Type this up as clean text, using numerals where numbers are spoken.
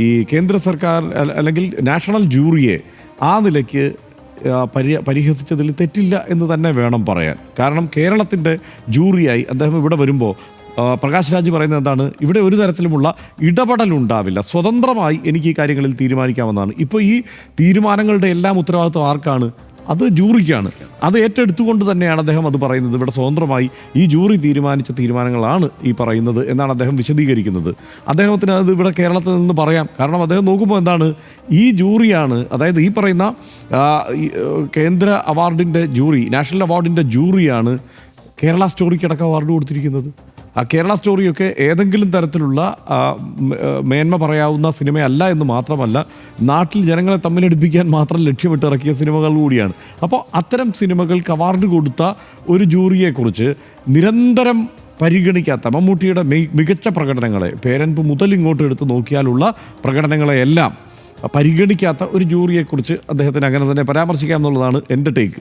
ഈ കേന്ദ്ര സർക്കാർ അല്ലെങ്കിൽ നാഷണൽ ജൂറിയെ ആ നിലയ്ക്ക് പരിഹസിച്ചതിൽ തെറ്റില്ല എന്ന് തന്നെ വേണം പറയാൻ. കാരണം കേരളത്തിൻ്റെ ജൂറിയായി അദ്ദേഹം ഇവിടെ വരുമ്പോൾ പ്രകാശ് രാജ് പറയുന്നത് എന്താണ്? ഇവിടെ ഒരു തരത്തിലുമുള്ള ഇടപെടലുണ്ടാവില്ല, സ്വതന്ത്രമായി എനിക്ക് ഈ കാര്യങ്ങളിൽ തീരുമാനിക്കാമെന്നാണ്. ഇപ്പോൾ ഈ തീരുമാനങ്ങളുടെ എല്ലാം ഉത്തരവാദിത്വം ആർക്കാണ്? അത് ജൂറിക്കാണ്. അത് ഏറ്റെടുത്തുകൊണ്ട് തന്നെയാണ് അദ്ദേഹം അത് പറയുന്നത്. ഇവിടെ സ്വതന്ത്രമായി ഈ ജൂറി തീരുമാനിച്ച തീരുമാനങ്ങളാണ് ഈ പറയുന്നത് എന്നാണ് അദ്ദേഹം വിശദീകരിക്കുന്നത്. അദ്ദേഹത്തിന് അത് ഇവിടെ കേരളത്തിൽ നിന്ന് പറയാം. കാരണം അദ്ദേഹം നോക്കുമ്പോൾ എന്താണ്, ഈ ജൂറിയാണ്, അതായത് ഈ പറയുന്ന കേന്ദ്ര അവാർഡിൻ്റെ ജൂറി, നാഷണൽ അവാർഡിൻ്റെ ജൂറിയാണ് കേരള സ്റ്റോറിക്കടക്കം അവാർഡ് കൊടുത്തിരിക്കുന്നത്. ആ കേരള സ്റ്റോറിയൊക്കെ ഏതെങ്കിലും തരത്തിലുള്ള മേന്മ പറയാവുന്ന സിനിമയല്ല എന്ന് മാത്രമല്ല, നാട്ടിൽ ജനങ്ങളെ തമ്മിലടിപ്പിക്കാൻ മാത്രം ലക്ഷ്യമിട്ട് ഇറക്കിയ സിനിമകൾ കൂടിയാണ്. അപ്പോൾ അത്തരം സിനിമകൾക്ക് അവാർഡ് കൊടുത്ത ഒരു ജൂറിയെക്കുറിച്ച് നിരന്തരം പരിഗണിക്കാത്ത, മമ്മൂട്ടിയുടെ മികച്ച പ്രകടനങ്ങളെ, പേരൻപ് മുതൽ ഇങ്ങോട്ട് എടുത്ത് നോക്കിയാലുള്ള പ്രകടനങ്ങളെയെല്ലാം പരിഗണിക്കാത്ത ഒരു ജൂറിയെക്കുറിച്ച് അദ്ദേഹത്തിന് അങ്ങനെ തന്നെ പരാമർശിക്കാം എന്നുള്ളതാണ് എൻ്റെ ടേക്ക്.